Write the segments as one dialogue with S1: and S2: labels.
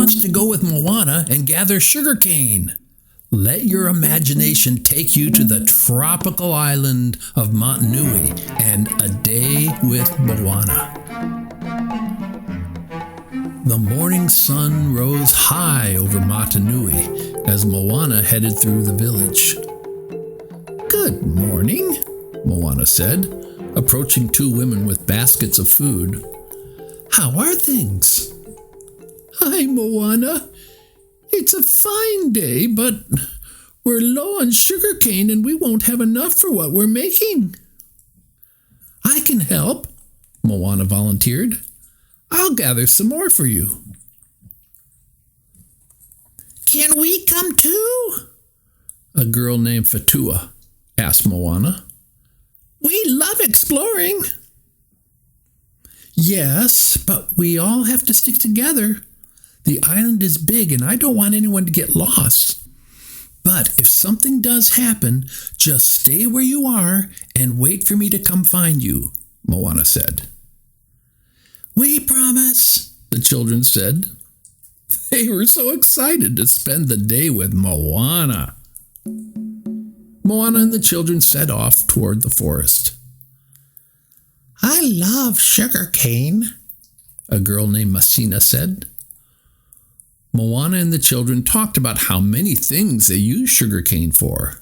S1: wants to go with Moana and gather sugarcane? Let your imagination take you to the tropical island of Motunui and a day with Moana. The morning sun rose high over Motunui as Moana headed through the village. "Good morning," Moana said, approaching two women with baskets of food. "How are things?" "Hi, Moana. It's a fine day, but we're low on sugarcane and we won't have enough for what we're making." "I can help," Moana volunteered. "I'll gather some more for you." "Can we come too?" a girl named Fatua asked Moana. "We love exploring." "Yes, but we all have to stick together. The island is big and I don't want anyone to get lost. But if something does happen, just stay where you are and wait for me to come find you," Moana said. "We promise," the children said. They were so excited to spend the day with Moana. Moana and the children set off toward the forest. "I love sugarcane," a girl named Messina said. Moana and the children talked about how many things they use sugarcane for.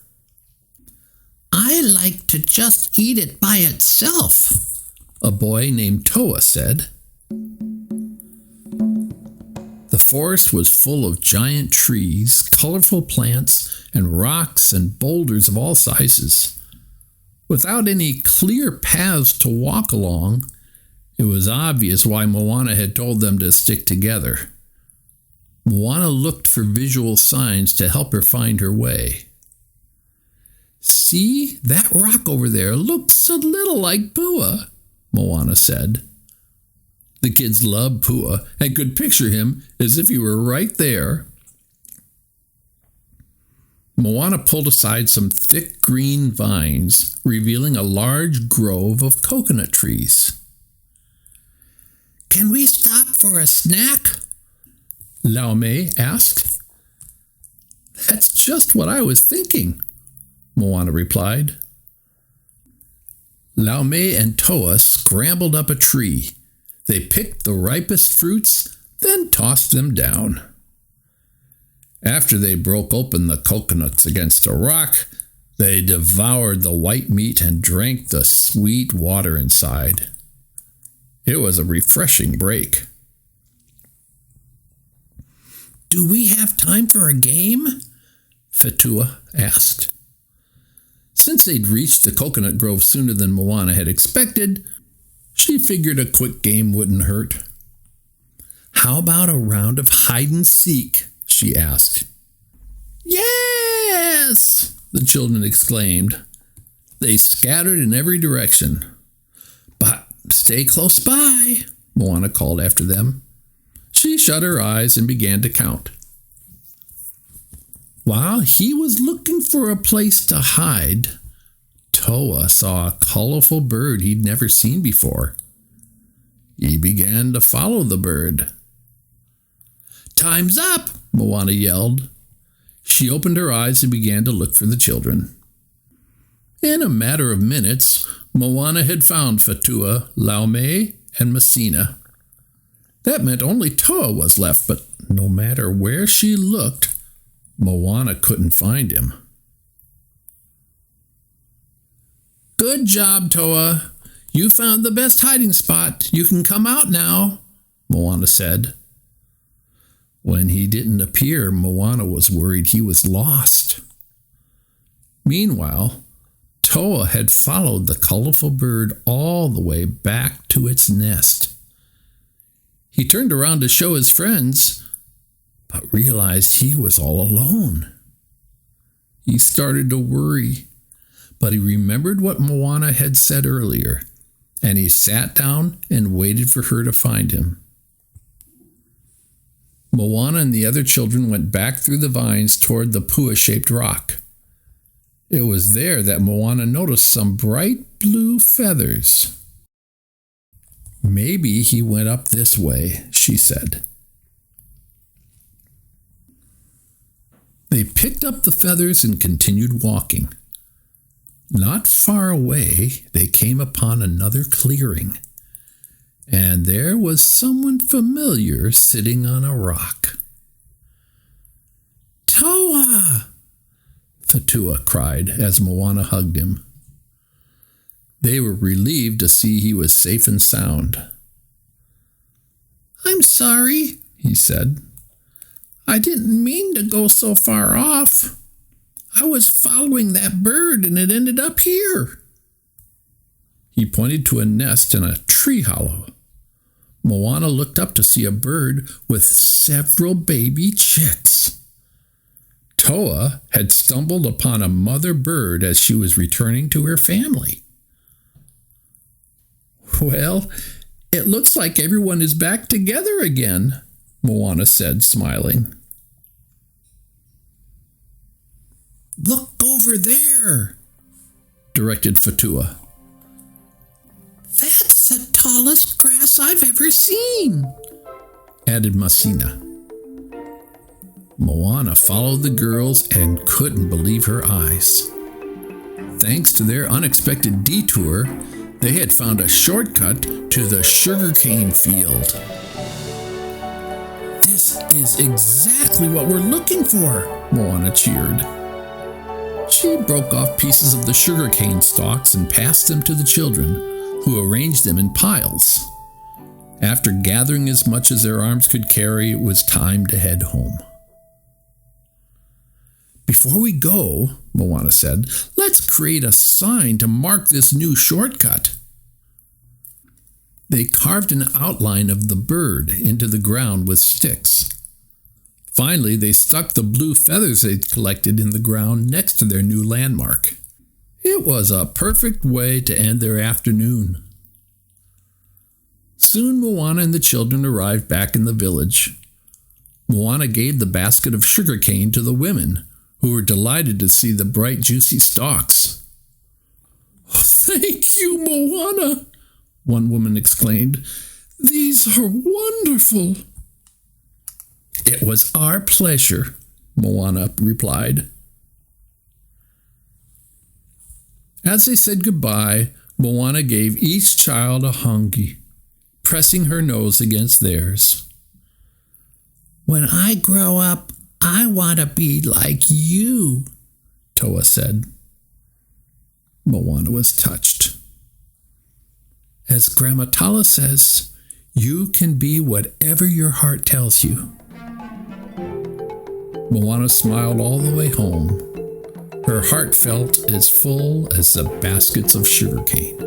S1: "I like to just eat it by itself," a boy named Toa said. The forest was full of giant trees, colorful plants, and rocks and boulders of all sizes. Without any clear paths to walk along, it was obvious why Moana had told them to stick together. Moana looked for visual signs to help her find her way. "See, that rock over there looks a little like Pooh," Moana said. The kids loved Pooh and could picture him as if he were right there. Moana pulled aside some thick green vines, revealing a large grove of coconut trees. "Can we stop for a snack?" Laume asked. "That's just what I was thinking," Moana replied. Laume and Toa scrambled up a tree. They picked the ripest fruits, then tossed them down. After they broke open the coconuts against a rock, they devoured the white meat and drank the sweet water inside. It was a refreshing break. "Do we have time for a game?" Fatua asked. Since they'd reached the coconut grove sooner than Moana had expected, she figured a quick game wouldn't hurt. "How about a round of hide and seek?" she asked. "Yes!" the children exclaimed. They scattered in every direction. "But stay close by," Moana called after them. She shut her eyes and began to count. While he was looking for a place to hide, Toa saw a colorful bird he'd never seen before. He began to follow the bird. "Time's up!" Moana yelled. She opened her eyes and began to look for the children. In a matter of minutes, Moana had found Fatua, Laume, and Messina. That meant only Toa was left, but no matter where she looked, Moana couldn't find him. "Good job, Toa. You found the best hiding spot. You can come out now," Moana said. When he didn't appear, Moana was worried he was lost. Meanwhile, Toa had followed the colorful bird all the way back to its nest. He turned around to show his friends, but realized he was all alone. He started to worry, but he remembered what Moana had said earlier, and he sat down and waited for her to find him. Moana and the other children went back through the vines toward the Pooh-shaped rock. It was there that Moana noticed some bright blue feathers. "Maybe he went up this way," she said. picked up the feathers and continued walking. Not far away, they came upon another clearing, and there was someone familiar sitting on a rock. "Toa!" Fatua cried as Moana hugged him. They were relieved to see he was safe and sound. "I'm sorry," he said. "I didn't mean to go so far off. I was following that bird and it ended up here." He pointed to a nest in a tree hollow. Moana looked up to see a bird with several baby chicks. Toa had stumbled upon a mother bird as she was returning to her family. "Well, it looks like everyone is back together again," Moana said, smiling. "Look over there," directed Fatua. "That's the tallest grass I've ever seen," added Masina. Moana followed the girls and couldn't believe her eyes. Thanks to their unexpected detour, they had found a shortcut to the sugarcane field. "This is exactly what we're looking for," Moana cheered. She broke off pieces of the sugarcane stalks and passed them to the children, who arranged them in piles. After gathering as much as their arms could carry, it was time to head home. "Before we go," Moana said, "let's create a sign to mark this new shortcut." They carved an outline of the bird into the ground with sticks. Finally, they stuck the blue feathers they'd collected in the ground next to their new landmark. It was a perfect way to end their afternoon. Soon Moana and the children arrived back in the village. Moana gave the basket of sugarcane to the women, who were delighted to see the bright, juicy stalks. "Thank you, Moana," one woman exclaimed. "These are wonderful." "It was our pleasure," Moana replied. As they said goodbye, Moana gave each child a hangi, pressing her nose against theirs. "When I grow up, I want to be like you," Toa said. Moana was touched. As Grandma Tala says, you can be whatever your heart tells you. Moana smiled all the way home. Her heart felt as full as the baskets of sugarcane.